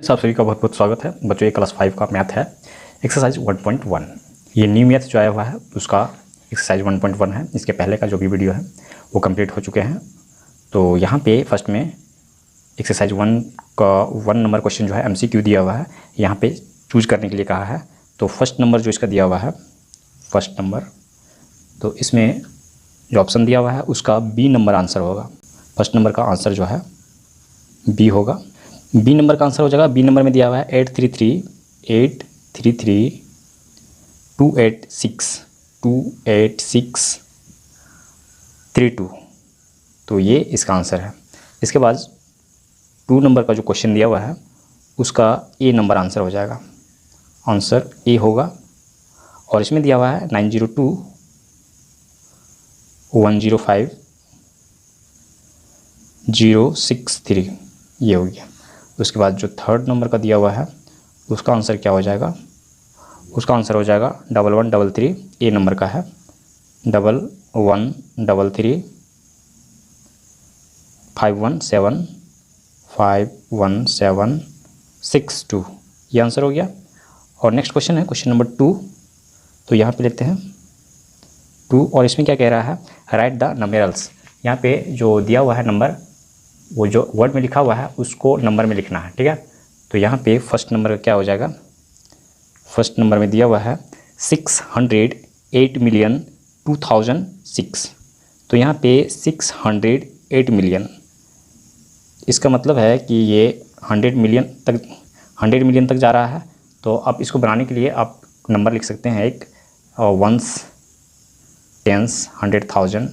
आप सभी का बहुत बहुत स्वागत है बच्चों। ये क्लास 5 का मैथ है एक्सरसाइज 1.1। ये न्यू मैथ जो आया हुआ है उसका एक्सरसाइज 1.1 है। इसके पहले का जो भी वीडियो है वो कंप्लीट हो चुके हैं। तो यहाँ पे फर्स्ट में एक्सरसाइज 1 का 1 नंबर क्वेश्चन जो है MCQ दिया हुआ है। यहाँ पे चूज करने के लिए कहा है। तो फर्स्ट नंबर जो इसका दिया हुआ है फर्स्ट नंबर, तो इसमें जो ऑप्शन दिया हुआ है उसका B नंबर आंसर होगा। फर्स्ट नंबर का आंसर जो है B होगा। बी नंबर का आंसर हो जाएगा। बी नंबर में दिया हुआ है 833 तो ये इसका आंसर है। इसके बाद 2 नंबर का जो क्वेश्चन दिया हुआ है उसका ए नंबर आंसर हो जाएगा। आंसर ए होगा। और इसमें दिया हुआ है 902.105.063 ये हो गया। उसके बाद जो थर्ड नंबर का दिया हुआ है उसका आंसर क्या हो जाएगा? उसका आंसर हो जाएगा 1133 ए नंबर का है 1133 ये आंसर हो गया। और नेक्स्ट क्वेश्चन है क्वेश्चन नंबर 2। तो यहाँ पे लेते हैं 2 और इसमें क्या कह रहा है? Right the numerals. यहाँ पे जो दिया हुआ है नंबर, वो जो वर्ड में लिखा हुआ है उसको नंबर में लिखना है, ठीक है। तो यहाँ पे फर्स्ट नंबर का क्या हो जाएगा? फर्स्ट नंबर में दिया हुआ है 608,002,006। तो यहाँ पे 608 मिलियन, इसका मतलब है कि ये 100 मिलियन तक जा रहा है। तो अब इसको बनाने के लिए आप नंबर लिख सकते हैं एक ones, tens, 100,000,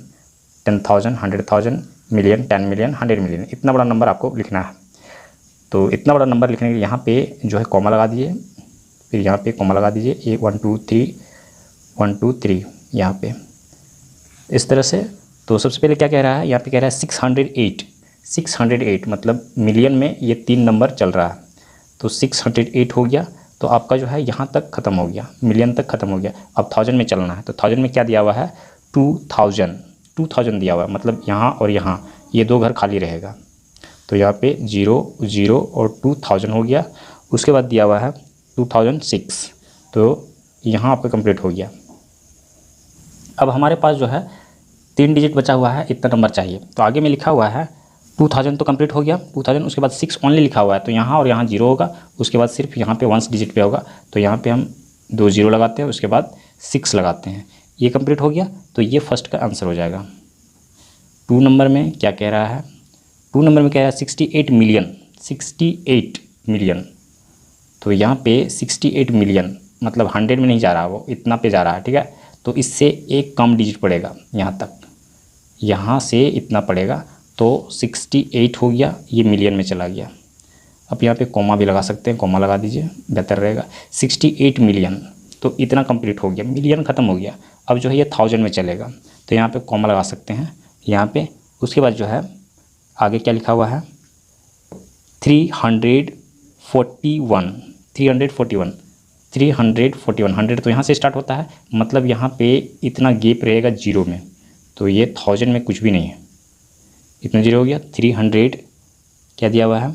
10,000, 100,000, million, 10 million, 100 million. इतना बड़ा नंबर आपको लिखना है। तो इतना बड़ा नंबर लिखने के लिए यहाँ पे जो है कॉमा लगा दीजिए, फिर यहाँ पे कॉमा लगा दीजिए 1 2 3 यहाँ पे इस तरह से। तो सबसे पहले क्या कह रहा है? यहाँ पे कह रहा है 608 मतलब मिलियन में ये 3 नंबर चल रहा है। तो 608 हो गया। तो आपका जो है यहाँ तक ख़त्म हो गया, मिलियन तक ख़त्म हो गया। अब 1000 में चलना है। तो 1000 में क्या दिया हुआ है? 2000 दिया हुआ है। मतलब यहाँ और यहाँ ये 2 घर खाली रहेगा। तो यहाँ पे 0 0 और 2000 हो गया। उसके बाद दिया हुआ है 2006। तो यहाँ आपका कंप्लीट हो गया। अब हमारे पास जो है 3 डिजिट बचा हुआ है, इतना नंबर चाहिए। तो आगे में लिखा हुआ है 2000 तो कंप्लीट हो गया 2000। उसके बाद 6 ओनली लिखा हुआ है। तो यहाँ और यहाँ 0 होगा। उसके बाद सिर्फ यहाँ पे 1 डिजिट पे होगा। तो यहाँ पे हम 2 0 लगाते हैं, उसके बाद 6 लगाते हैं। ये कंप्लीट हो गया। तो ये फर्स्ट का आंसर हो जाएगा। 2 नंबर में क्या कह रहा है? 2 नंबर में कह रहा है 68 मिलियन। तो यहाँ पे 68 मिलियन मतलब 100 में नहीं जा रहा, वो इतना पे जा रहा है, ठीक है। तो इससे एक कम डिजिट पड़ेगा यहाँ तक, यहाँ से इतना पड़ेगा। तो 68 हो गया, ये मिलियन में चला गया। अब यहाँ पे कॉमा भी लगा सकते हैं, कॉमा लगा दीजिए, बेहतर रहेगा। 68 मिलियन, तो इतना कंप्लीट हो गया, मिलियन ख़त्म हो गया। अब जो है ये 1000 में चलेगा। तो यहाँ पे कॉमा लगा सकते हैं यहाँ पे। उसके बाद जो है आगे क्या लिखा हुआ है? 341 100 तो यहाँ से स्टार्ट होता है। मतलब यहाँ पे इतना गैप रहेगा 0 में। तो ये 1000 में कुछ भी नहीं है, इतना 0 हो गया। 300 क्या दिया हुआ है?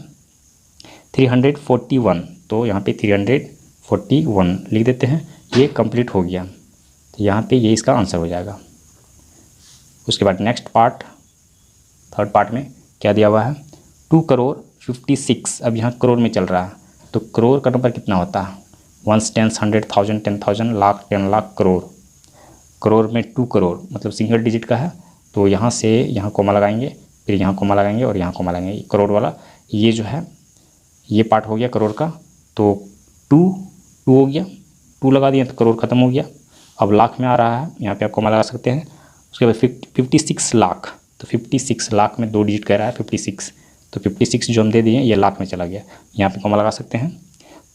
341। तो यहाँ पे 341 लिख देते हैं। ये कंप्लीट हो गया। तो यहाँ पे ये इसका आंसर हो जाएगा। उसके बाद नेक्स्ट पार्ट, थर्ड पार्ट में क्या दिया हुआ है? 2,56,00,000। अब यहाँ करोड़ में चल रहा है। तो करोड़ का नंबर कितना होता है? 1 10 100,000 10,000 लाख 10 लाख करोड़। करोड़ में 2 करोड़ मतलब सिंगल डिजिट का है। तो यहाँ से यहाँ कोमा लगाएंगे, फिर यहाँ कोमा लगाएंगे और यहाँ कोमा लगाएंगे। करोड़ वाला ये जो है ये पार्ट हो गया करोड़ का। तो 2 हो गया, 2 लगा दिए तो करोड़ ख़त्म हो गया। अब लाख में आ रहा है, यहाँ पे आप कोमा लगा सकते हैं। उसके बाद 56 लाख। तो 56 लाख में 2 डिजिट कह रहा है 56। तो 56 जो हम दे दिए ये लाख में चला गया, यहाँ पे कॉमा लगा सकते हैं।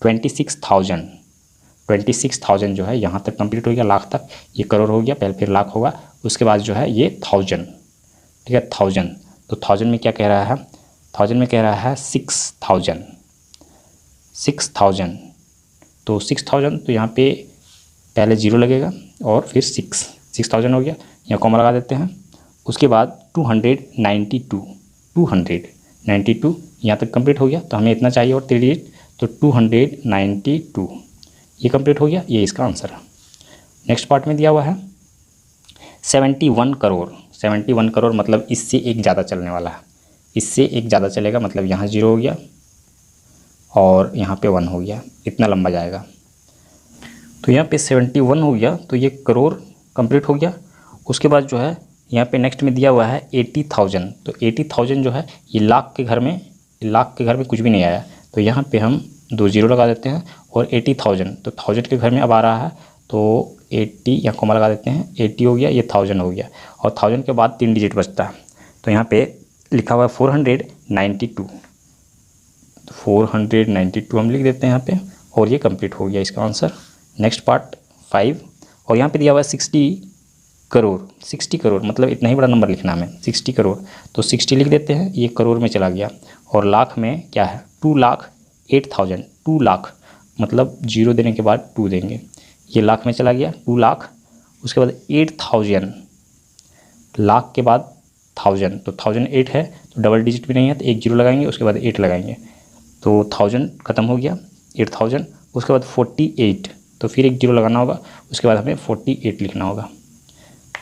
26,000 जो है यहाँ तक कंप्लीट हो गया, लाख तक। ये करोड़ हो गया, पहले फिर लाख होगा, उसके बाद जो है ये 1000, ठीक है 1000। तो 1000 में क्या कह रहा है? 1000 में कह रहा है 6000। तो 6000 तो यहाँ पे पहले 0 लगेगा और फिर 6000 हो गया, यहाँ कॉमा लगा देते हैं। उसके बाद 292 यहाँ तक कंप्लीट हो गया। तो हमें इतना चाहिए और 3 डिजिट। तो 292 ये कंप्लीट हो गया, ये इसका आंसर है। नेक्स्ट पार्ट में दिया हुआ है 71 करोड़। 71 करोड़ मतलब इससे एक ज़्यादा चलने वाला है, इससे एक ज़्यादा चलेगा, मतलब यहाँ 0 हो गया और यहाँ पे 1 हो गया, इतना लंबा जाएगा। तो यहाँ पे 71 हो गया, तो ये करोड़ कंप्लीट हो गया। उसके बाद जो है यहाँ पे नेक्स्ट में दिया हुआ है 80,000। तो 80,000 जो है ये लाख के घर में कुछ भी नहीं आया, तो यहाँ पे हम 2 0 लगा देते हैं और 80,000, तो 1000 के घर में अब आ रहा है, तो 80 यहाँ कोमा लगा देते हैं, 80 हो गया, ये 1000 हो गया, और 1000 के बाद 3 डिजिट बचता है, तो यहाँ पे लिखा हुआ है 492। 492 हम लिख देते हैं यहाँ पे, और ये कंप्लीट हो गया इसका आंसर। नेक्स्ट पार्ट 5, और यहाँ पे दिया हुआ है 60 करोड़। 60 करोड़ मतलब इतना ही बड़ा नंबर लिखना है हमें, 60 करोड़, तो 60 लिख देते हैं, ये करोड़ में चला गया। और लाख में क्या है 2,08,000। 2 लाख मतलब 0 देने के बाद 2 देंगे, ये लाख में चला गया 2 लाख। उसके बाद 8,000, लाख के बाद 1000, तो 1008 है, तो डबल डिजिट भी नहीं है, तो 1 0 लगाएंगे, उसके बाद 8 लगाएंगे, तो 1000 ख़त्म हो गया, 8000। उसके बाद 48, तो फिर 1 0 लगाना होगा, उसके बाद हमें 48 लिखना होगा।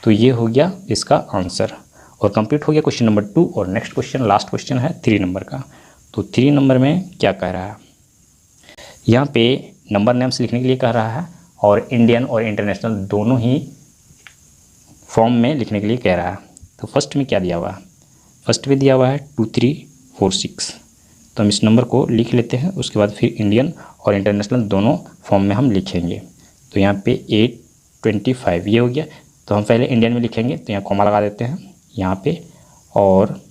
तो ये हो गया इसका आंसर, और कंप्लीट हो गया क्वेश्चन नंबर 2। और नेक्स्ट क्वेश्चन, लास्ट क्वेश्चन है 3 नंबर का। तो 3 नंबर में क्या कह रहा है, यहाँ पे नंबर नेम्स लिखने के लिए कह रहा है, और इंडियन और इंटरनेशनल दोनों ही फॉर्म में लिखने के लिए कह रहा है। तो फर्स्ट में क्या दिया हुआ है, फर्स्ट में दिया हुआ है 2346, तो हम इस नंबर को लिख लेते हैं। उसके बाद फिर इंडियन और इंटरनेशनल दोनों फॉर्म में हम लिखेंगे। तो यहाँ पे 825 ये हो गया, तो हम पहले इंडियन में लिखेंगे, तो यहाँ कॉमा लगा देते हैं यहाँ पे और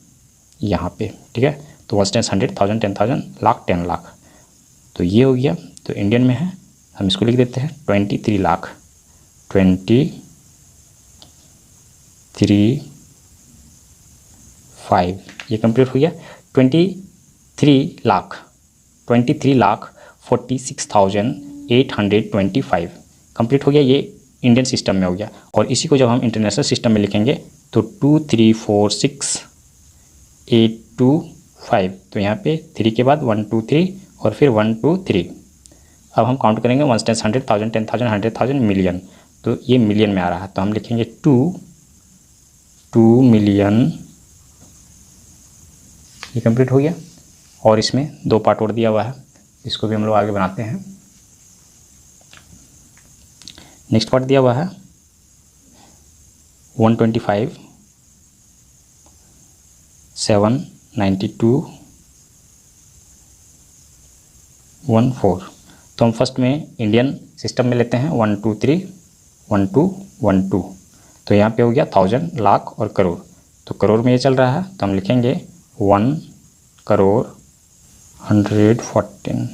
यहाँ पे, ठीक है। तो 1 10 100 1000 10,000 लाख 10 लाख, तो ये हो गया। तो इंडियन में है, हम इसको लिख देते हैं 23 लाख, 23,5 ये कंप्लीट हो गया। 23 लाख 46,825 कंप्लीट हो गया, ये इंडियन सिस्टम में हो गया। और इसी को जब हम इंटरनेशनल सिस्टम में लिखेंगे तो 2346825, तो यहाँ पे 3 के बाद 1 2 3 और फिर 1 2 3। अब हम काउंट करेंगे 1 10 100 1000 10,000 100,000 मिलियन, तो ये मिलियन में आ रहा है, तो हम लिखेंगे 2 मिलियन, ये कंप्लीट हो गया। और इसमें 2 पार्ट और दिया हुआ है, इसको भी हम लोग आगे बनाते हैं। नेक्स्ट पार्ट दिया हुआ है 125 792 14, तो हम फर्स्ट में इंडियन सिस्टम में लेते हैं 1 2 3 1 2 1 2, तो यहाँ पे हो गया 1000 लाख और करोड़, तो करोड़ में ये चल रहा है, तो हम लिखेंगे 1 करोड़ 114,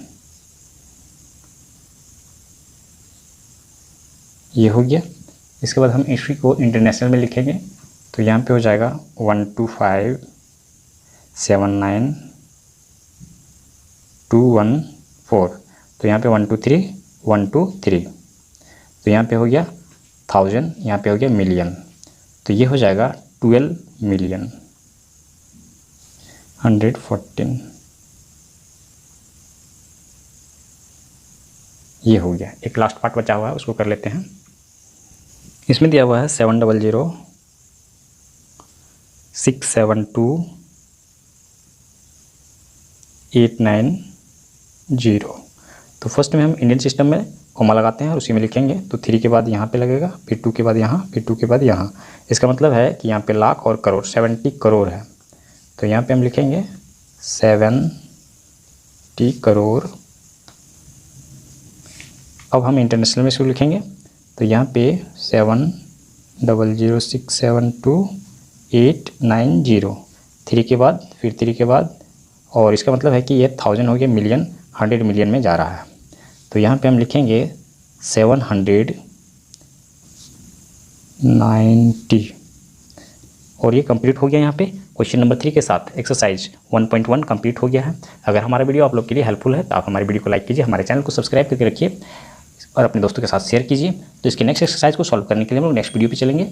ये हो गया। इसके बाद हम इसी को इंटरनेशनल में लिखेंगे, तो यहाँ पे हो जाएगा 125 79214, तो यहाँ पे 1 2 3 1 2 3, तो यहाँ पे हो गया 1000, यहाँ पे हो गया मिलियन, तो ये हो जाएगा 12 मिलियन 114, ये हो गया। एक लास्ट पार्ट बचा हुआ है, उसको कर लेते हैं। इसमें दिया हुआ है 700 672 890, तो फर्स्ट में हम इंडियन सिस्टम में कॉमा लगाते हैं और उसी में लिखेंगे, तो 3 के बाद यहाँ पे लगेगा, फिर 2 के बाद यहाँ, फिर 2 के बाद यहाँ। इसका मतलब है कि यहाँ पे लाख और करोड़ 70 करोड़ है, तो यहाँ पे हम लिखेंगे 70 करोड़। अब हम इंटरनेशनल में इसको लिखेंगे, तो यहाँ पे 700 672 890, 3 के बाद फिर 3 के बाद, और इसका मतलब है कि ये 1000 हो गया, मिलियन 100 मिलियन में जा रहा है, तो यहाँ पे हम लिखेंगे 790, और ये कंप्लीट हो गया। यहाँ पे क्वेश्चन नंबर 3 के साथ एक्सरसाइज 1.1 कंप्लीट हो गया है। अगर हमारा वीडियो आप लोग के लिए हेल्पफुल है तो आप हमारे वीडियो को लाइक कीजिए, हमारे चैनल को सब्सक्राइब करके रखिए और अपने दोस्तों के साथ शेयर कीजिए। तो इसके नेक्स्ट एक्सरसाइज को सॉल्व करने के लिए हम लोग नेक्स्ट वीडियो पे चलेंगे।